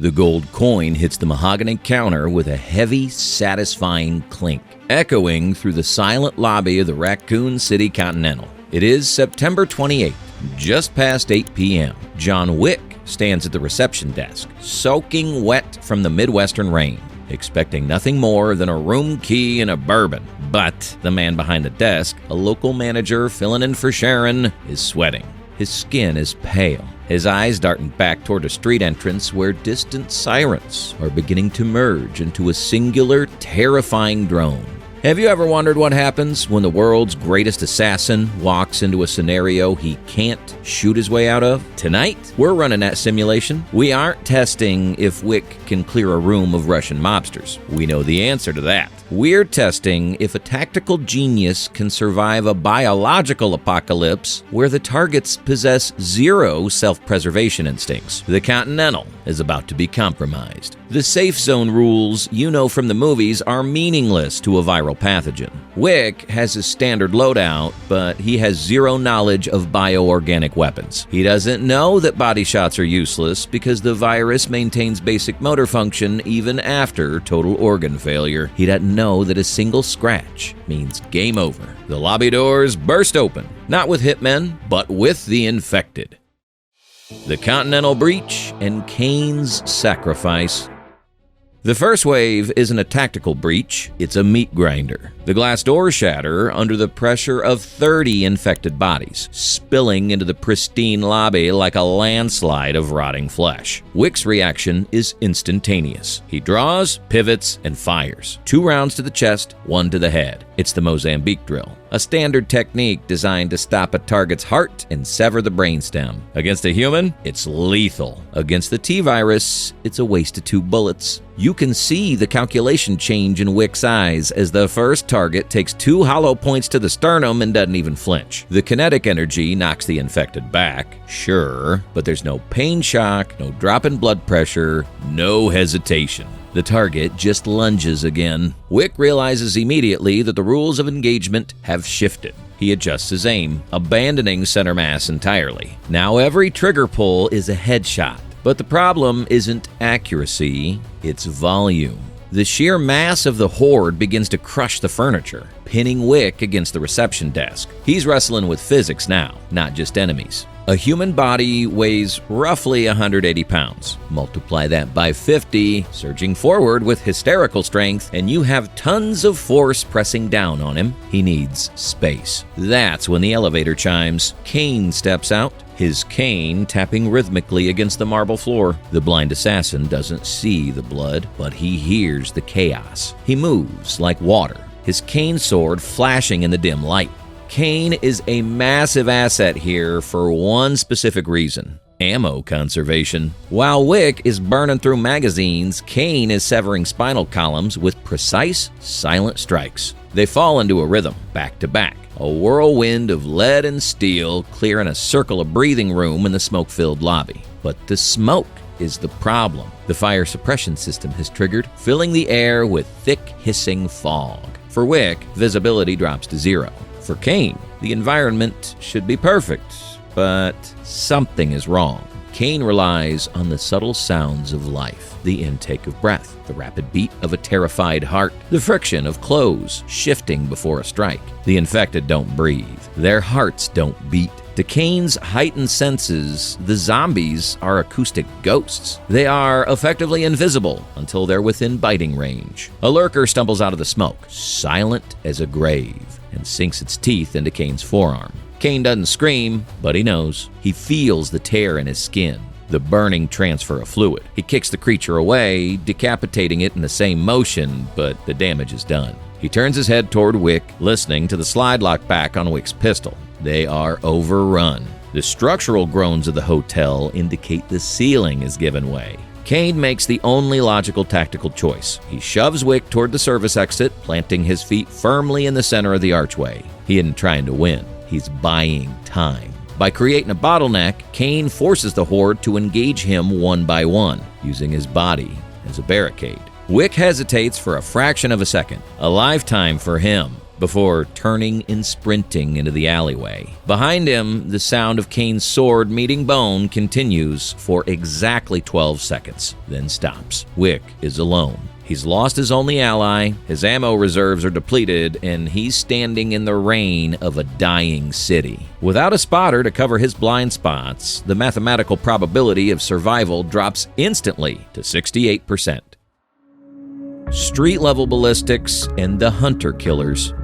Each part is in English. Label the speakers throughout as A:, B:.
A: The gold coin hits the mahogany counter with a heavy, satisfying clink, echoing through the silent lobby of the Raccoon City Continental. It is September 28th, just past 8 p.m. John Wick stands at the reception desk, soaking wet from the Midwestern rain, expecting nothing more than a room key and a bourbon. But the man behind the desk, a local manager filling in for Sharon, is sweating. His skin is pale, his eyes darting back toward a street entrance where distant sirens are beginning to merge into a singular, terrifying drone. Have you ever wondered what happens when the world's greatest assassin walks into a scenario he can't shoot his way out of? Tonight, we're running that simulation. We aren't testing if Wick can clear a room of Russian mobsters. We know the answer to that. We're testing if a tactical genius can survive a biological apocalypse where the targets possess zero self-preservation instincts. The Continental is about to be compromised. The safe zone rules you know from the movies are meaningless to a viral pathogen. Wick has his standard loadout, but he has zero knowledge of bioorganic weapons. He doesn't know that body shots are useless because the virus maintains basic motor function even after total organ failure. He doesn't know that a single scratch means game over. The lobby doors burst open, not with hitmen, but with the infected. The Continental breach and Kane's sacrifice. The first wave isn't a tactical breach, it's a meat grinder. The glass doors shatter under the pressure of 30 infected bodies, spilling into the pristine lobby like a landslide of rotting flesh. Wick's reaction is instantaneous. He draws, pivots, and fires. 2 rounds to the chest, 1 to the head. It's the Mozambique drill, a standard technique designed to stop a target's heart and sever the brainstem. Against a human, it's lethal. Against the T-virus, it's a waste of 2 bullets. You can see the calculation change in Wick's eyes as the first target takes 2 hollow points to the sternum and doesn't even flinch. The kinetic energy knocks the infected back, sure, but there's no pain shock, no drop in blood pressure, no hesitation. The target just lunges again. Wick realizes immediately that the rules of engagement have shifted. He adjusts his aim, abandoning center mass entirely. Now every trigger pull is a headshot. But the problem isn't accuracy, it's volume. The sheer mass of the horde begins to crush the furniture, pinning Wick against the reception desk. He's wrestling with physics now, not just enemies. A human body weighs roughly 180 pounds. Multiply that by 50, surging forward with hysterical strength, and you have tons of force pressing down on him. He needs space. That's when the elevator chimes. Kane steps out, his cane tapping rhythmically against the marble floor. The blind assassin doesn't see the blood, but he hears the chaos. He moves like water, his cane sword flashing in the dim light. Kane is a massive asset here for one specific reason: ammo conservation. While Wick is burning through magazines, Kane is severing spinal columns with precise, silent strikes. They fall into a rhythm, back to back, a whirlwind of lead and steel clearing a circle of breathing room in the smoke-filled lobby. But the smoke is the problem. The fire suppression system has triggered, filling the air with thick, hissing fog. For Wick, visibility drops to 0. For Kane, the environment should be perfect, but something is wrong. Kane relies on the subtle sounds of life, the intake of breath, the rapid beat of a terrified heart, the friction of clothes shifting before a strike. The infected don't breathe. Their hearts don't beat. To Kane's heightened senses, the zombies are acoustic ghosts. They are effectively invisible until they're within biting range. A lurker stumbles out of the smoke, silent as a grave, and sinks its teeth into Kane's forearm. Kane doesn't scream, but he knows. He feels the tear in his skin, the burning transfer of fluid. He kicks the creature away, decapitating it in the same motion, but the damage is done. He turns his head toward Wick, listening to the slide lock back on Wick's pistol. They are overrun. The structural groans of the hotel indicate the ceiling is given way. Kane makes the only logical tactical choice. He shoves Wick toward the service exit, planting his feet firmly in the center of the archway. He isn't trying to win. He's buying time. By creating a bottleneck, Kane forces the horde to engage him one by one, using his body as a barricade. Wick hesitates for a fraction of a second, a lifetime for him. before turning and sprinting into the alleyway. Behind him, the sound of Kane's sword meeting bone continues for exactly 12 seconds, then stops. Wick is alone. He's lost his only ally, his ammo reserves are depleted, and he's standing in the rain of a dying city. Without a spotter to cover his blind spots, the mathematical probability of survival drops instantly to 68%. Street-level ballistics and the hunter killers.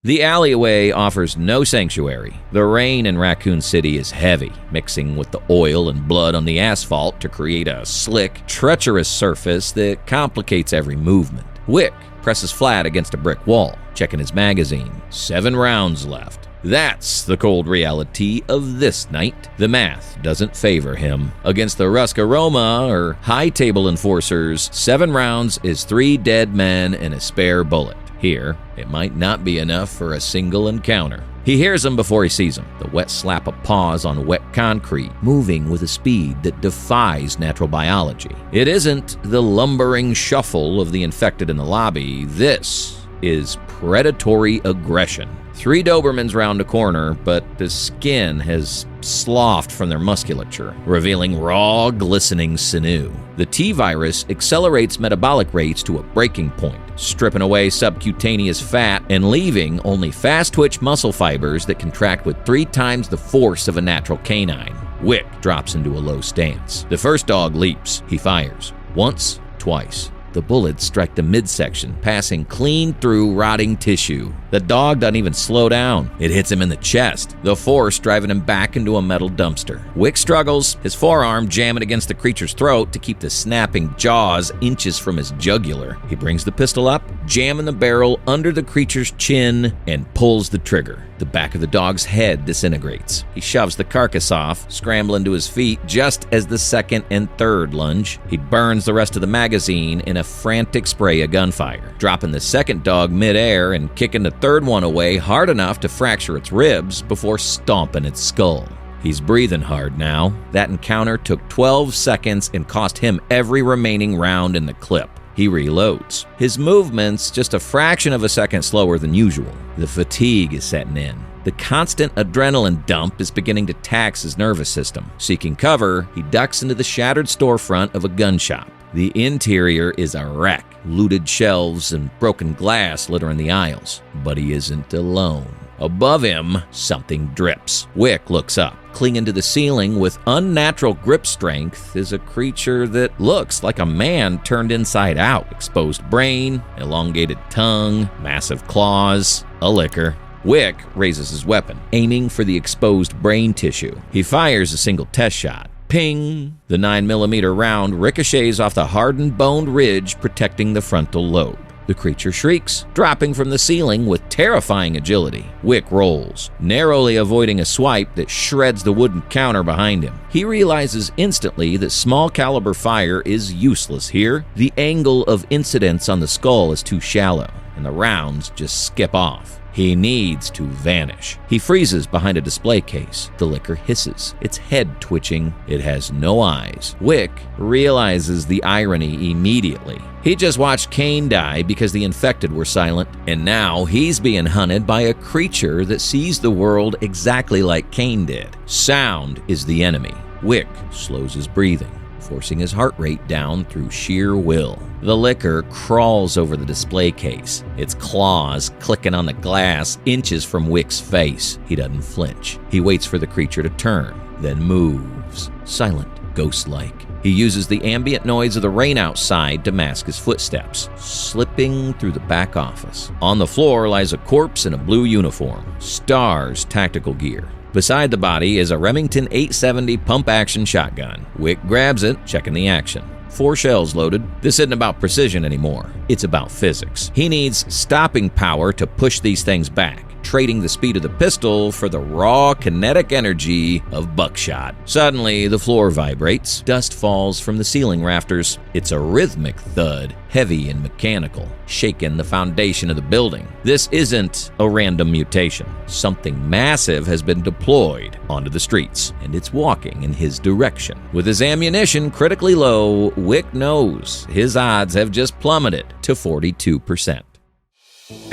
A: The alleyway offers no sanctuary. The rain in Raccoon City is heavy, mixing with the oil and blood on the asphalt to create a slick, treacherous surface that complicates every movement. Wick presses flat against a brick wall, checking his magazine. 7 rounds left. That's the cold reality of this night. The math doesn't favor him. Against the Ruscaroma or high table enforcers, 7 rounds is 3 dead men and a spare bullet. Here, it might not be enough for a single encounter. He hears him before he sees him, the wet slap of paws on wet concrete, moving with a speed that defies natural biology. It isn't the lumbering shuffle of the infected in the lobby. This is predatory aggression. 3 Dobermans round a corner, but the skin has sloughed from their musculature, revealing raw, glistening sinew. The T-virus accelerates metabolic rates to a breaking point, stripping away subcutaneous fat and leaving only fast-twitch muscle fibers that contract with 3 times the force of a natural canine. Wick drops into a low stance. The first dog leaps. He fires. Once, twice. The bullets strike the midsection, passing clean through rotting tissue. The dog doesn't even slow down. It hits him in the chest, the force driving him back into a metal dumpster. Wick struggles, his forearm jamming against the creature's throat to keep the snapping jaws inches from his jugular. He brings the pistol up, jamming the barrel under the creature's chin, and pulls the trigger. The back of the dog's head disintegrates. He shoves the carcass off, scrambling to his feet just as the second and third lunge. He burns the rest of the magazine in a frantic spray of gunfire, dropping the second dog midair and kicking the third one away hard enough to fracture its ribs before stomping its skull. He's breathing hard now. That encounter took 12 seconds and cost him every remaining round in the clip. He reloads. His movement's just a fraction of a second slower than usual. The fatigue is setting in. The constant adrenaline dump is beginning to tax his nervous system. Seeking cover, he ducks into the shattered storefront of a gun shop. The interior is a wreck. Looted shelves and broken glass littering the aisles. But he isn't alone. Above him, something drips. Wick looks up. Clinging to the ceiling with unnatural grip strength is a creature that looks like a man turned inside out. Exposed brain, elongated tongue, massive claws, a licker. Wick raises his weapon, aiming for the exposed brain tissue. He fires a single test shot. Ping! The 9mm round ricochets off the hardened boned ridge protecting the frontal lobe. The creature shrieks, dropping from the ceiling with terrifying agility. Wick rolls, narrowly avoiding a swipe that shreds the wooden counter behind him. He realizes instantly that small caliber fire is useless here. The angle of incidence on the skull is too shallow, and the rounds just skip off. He needs to vanish. He freezes behind a display case. The liquor hisses, its head twitching. It has no eyes. Wick realizes the irony immediately. He just watched Kane die because the infected were silent, and now he's being hunted by a creature that sees the world exactly like Kane did. Sound is the enemy. Wick slows his breathing, forcing his heart rate down through sheer will. The liquor crawls over the display case, its claws clicking on the glass inches from Wick's face. He doesn't flinch. He waits for the creature to turn, then moves, silent, ghost-like. He uses the ambient noise of the rain outside to mask his footsteps, slipping through the back office. On the floor lies a corpse in a blue uniform, Star's tactical gear. Beside the body is a Remington 870 pump-action shotgun. Wick grabs it, checking the action. 4 shells loaded. This isn't about precision anymore. It's about physics. He needs stopping power to push these things back, trading the speed of the pistol for the raw kinetic energy of buckshot. Suddenly, the floor vibrates. Dust falls from the ceiling rafters. It's a rhythmic thud, heavy and mechanical, shaking the foundation of the building. This isn't a random mutation. Something massive has been deployed onto the streets, and it's walking in his direction. With his ammunition critically low, Wick knows his odds have just plummeted to 42%.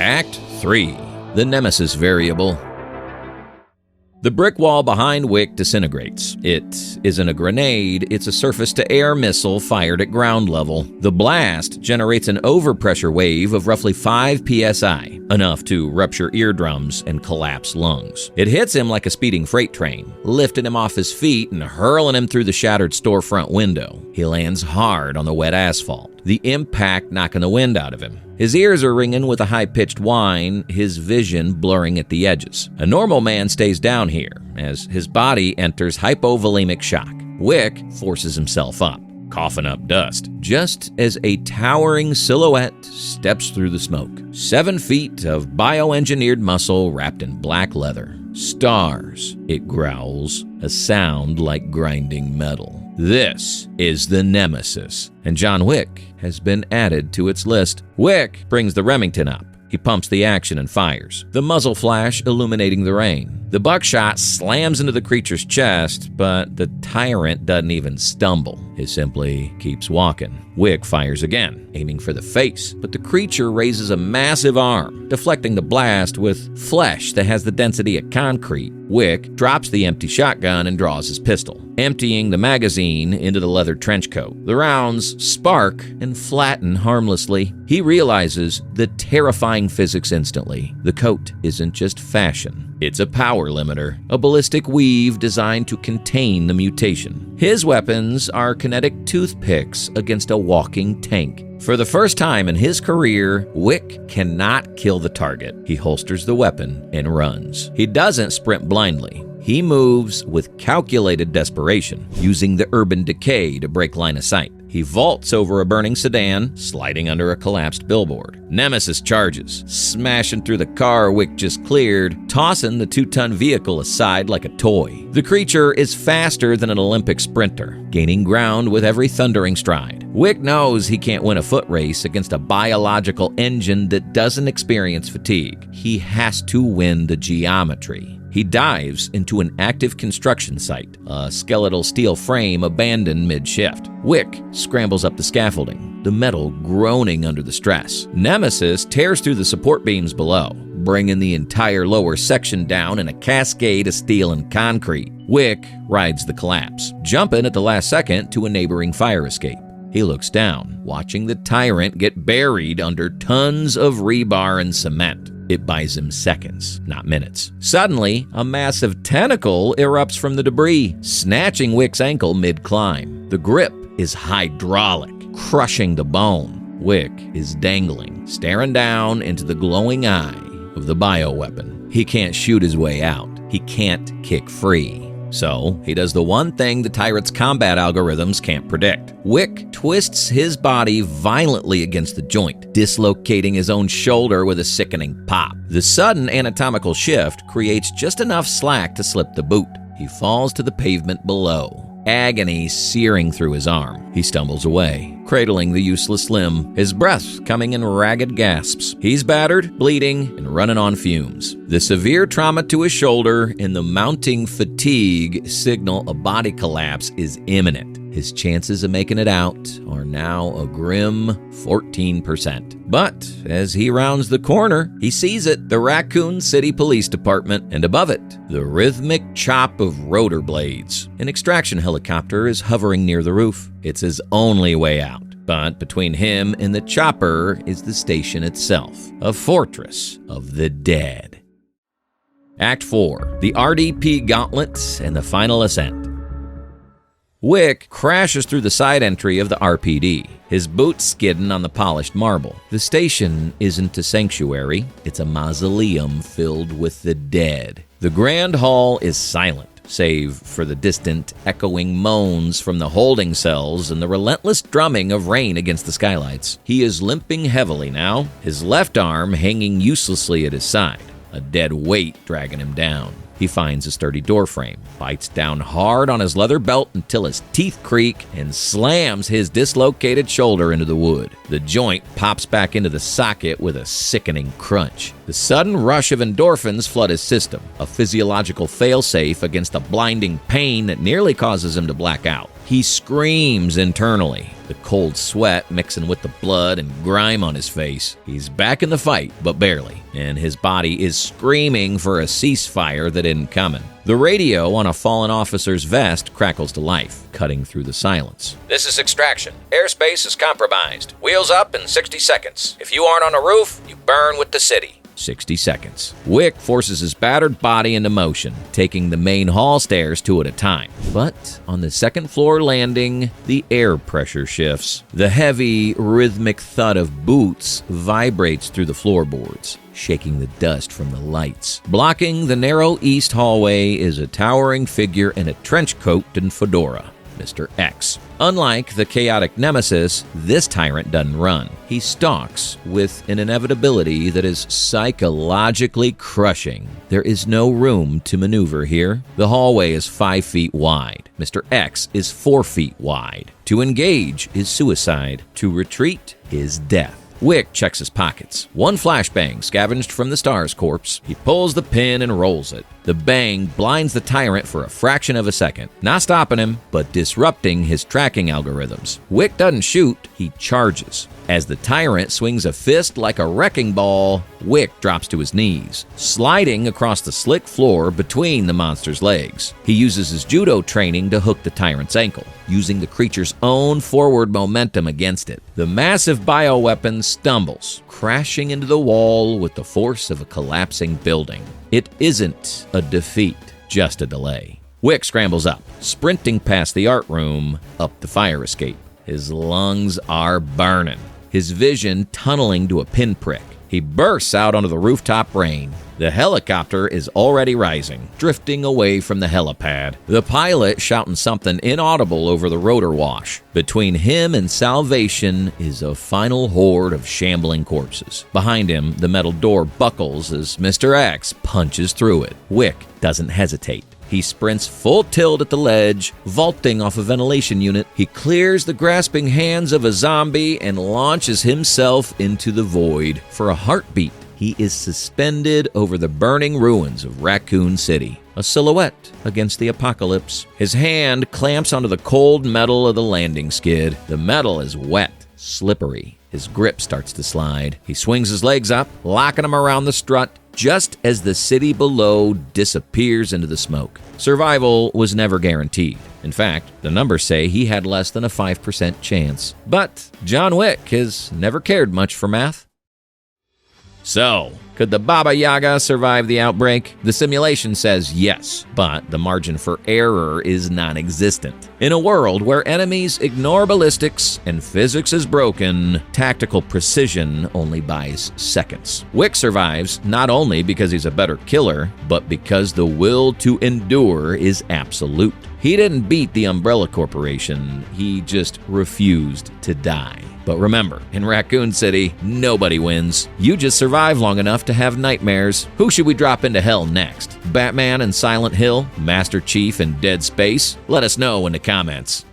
A: Act 3. The Nemesis variable. The brick wall behind Wick disintegrates. It isn't a grenade, it's a surface-to-air missile fired at ground level. The blast generates an overpressure wave of roughly 5 psi, enough to rupture eardrums and collapse lungs. It hits him like a speeding freight train, lifting him off his feet and hurling him through the shattered storefront window. He lands hard on the wet asphalt, the impact knocking the wind out of him. His ears are ringing with a high-pitched whine, his vision blurring at the edges. A normal man stays down here as his body enters hypovolemic shock. Wick forces himself up, coughing up dust, just as a towering silhouette steps through the smoke. 7 feet of bioengineered muscle wrapped in black leather. Stars, it growls, a sound like grinding metal. This is the Nemesis, and John Wick has been added to its list. Wick brings the Remington up. He pumps the action and fires, the muzzle flash illuminating the rain. The buckshot slams into the creature's chest, but the Tyrant doesn't even stumble. He simply keeps walking. Wick fires again, aiming for the face, but the creature raises a massive arm, deflecting the blast with flesh that has the density of concrete. Wick drops the empty shotgun and draws his pistol, emptying the magazine into the leather trench coat. The rounds spark and flatten harmlessly. He realizes the terrifying physics instantly. The coat isn't just fashion. It's a power limiter, a ballistic weave designed to contain the mutation. His weapons are kinetic toothpicks against a walking tank. For the first time in his career, Wick cannot kill the target. He holsters the weapon and runs. He doesn't sprint blindly. He moves with calculated desperation, using the urban decay to break line of sight. He vaults over a burning sedan, sliding under a collapsed billboard. Nemesis charges, smashing through the car Wick just cleared, tossing the 2-ton vehicle aside like a toy. The creature is faster than an Olympic sprinter, gaining ground with every thundering stride. Wick knows he can't win a foot race against a biological engine that doesn't experience fatigue. He has to win the geometry. He dives into an active construction site, a skeletal steel frame abandoned mid-shift. Wick scrambles up the scaffolding, the metal groaning under the stress. Nemesis tears through the support beams below, bringing the entire lower section down in a cascade of steel and concrete. Wick rides the collapse, jumping at the last second to a neighboring fire escape. He looks down, watching the Tyrant get buried under tons of rebar and cement. It buys him seconds, not minutes. Suddenly, a massive tentacle erupts from the debris, snatching Wick's ankle mid-climb. The grip is hydraulic, crushing the bone. Wick is dangling, staring down into the glowing eye of the bioweapon. He can't shoot his way out. He can't kick free. So, he does the one thing the Tyrant's combat algorithms can't predict. Wick twists his body violently against the joint, dislocating his own shoulder with a sickening pop. The sudden anatomical shift creates just enough slack to slip the boot. He falls to the pavement below, agony searing through his arm. He stumbles away, cradling the useless limb, his breath coming in ragged gasps. He's battered, bleeding, and running on fumes. The severe trauma to his shoulder and the mounting fatigue signal a body collapse is imminent. His chances of making it out are now a grim 14%. But as he rounds the corner, he sees it, the Raccoon City Police Department, and above it, the rhythmic chop of rotor blades. An extraction helicopter is hovering near the roof. It's his only way out. But between him and the chopper is the station itself, a fortress of the dead. Act 4. The RDP Gauntlet and the Final Ascent. Wick crashes through the side entry of the RPD, his boots skidding on the polished marble. The station isn't a sanctuary, it's a mausoleum filled with the dead. The grand hall is silent, save for the distant, echoing moans from the holding cells and the relentless drumming of rain against the skylights. He is limping heavily now, his left arm hanging uselessly at his side, a dead weight dragging him down. He finds a sturdy doorframe, bites down hard on his leather belt until his teeth creak, and slams his dislocated shoulder into the wood. The joint pops back into the socket with a sickening crunch. The sudden rush of endorphins flood his system, a physiological failsafe against the blinding pain that nearly causes him to black out. He screams internally, the cold sweat mixing with the blood and grime on his face. He's back in the fight, but barely, and his body is screaming for a ceasefire that isn't coming. The radio on a fallen officer's vest crackles to life, cutting through the silence.
B: This is Extraction. Airspace is compromised. Wheels up in 60 seconds. If you aren't on the roof, you burn with the city.
A: 60 seconds. Wick forces his battered body into motion, taking the main hall stairs two at a time. But on the second floor landing, the air pressure shifts. The heavy, rhythmic thud of boots vibrates through the floorboards, shaking the dust from the lights. Blocking the narrow east hallway is a towering figure in a trench coat and fedora. Mr. X. Unlike the chaotic Nemesis, this tyrant doesn't run. He stalks with an inevitability that is psychologically crushing. There is no room to maneuver here. The hallway is 5 feet wide. Mr. X is 4 feet wide. To engage is suicide. To retreat is death. Wick checks his pockets. One flashbang scavenged from the Star's corpse. He pulls the pin and rolls it. The bang blinds the tyrant for a fraction of a second, not stopping him, but disrupting his tracking algorithms. Wick doesn't shoot, he charges. As the tyrant swings a fist like a wrecking ball, Wick drops to his knees, sliding across the slick floor between the monster's legs. He uses his judo training to hook the tyrant's ankle, using the creature's own forward momentum against it. The massive bioweapon stumbles, crashing into the wall with the force of a collapsing building. It isn't a defeat, just a delay. Wick scrambles up, sprinting past the art room, up the fire escape. His lungs are burning, his vision tunneling to a pinprick. He bursts out onto the rooftop rain. The helicopter is already rising, drifting away from the helipad. The pilot shouting something inaudible over the rotor wash. Between him and salvation is a final horde of shambling corpses. Behind him, the metal door buckles as Mr. X punches through it. Wick doesn't hesitate. He sprints full tilt at the ledge, vaulting off a ventilation unit. He clears the grasping hands of a zombie and launches himself into the void. For a heartbeat, he is suspended over the burning ruins of Raccoon City, a silhouette against the apocalypse. His hand clamps onto the cold metal of the landing skid. The metal is wet, slippery. His grip starts to slide. He swings his legs up, locking them around the strut, just as the city below disappears into the smoke. Survival was never guaranteed. In fact, the numbers say he had less than a 5% chance. But John Wick has never cared much for math. So, could the Baba Yaga survive the outbreak? The simulation says yes, but the margin for error is non-existent. In a world where enemies ignore ballistics and physics is broken, tactical precision only buys seconds. Wick survives not only because he's a better killer, but because the will to endure is absolute. He didn't beat the Umbrella Corporation, he just refused to die. But remember, in Raccoon City, nobody wins. You just survive long enough to have nightmares. Who should we drop into hell next? Batman and Silent Hill? Master Chief in Dead Space? Let us know in the comments.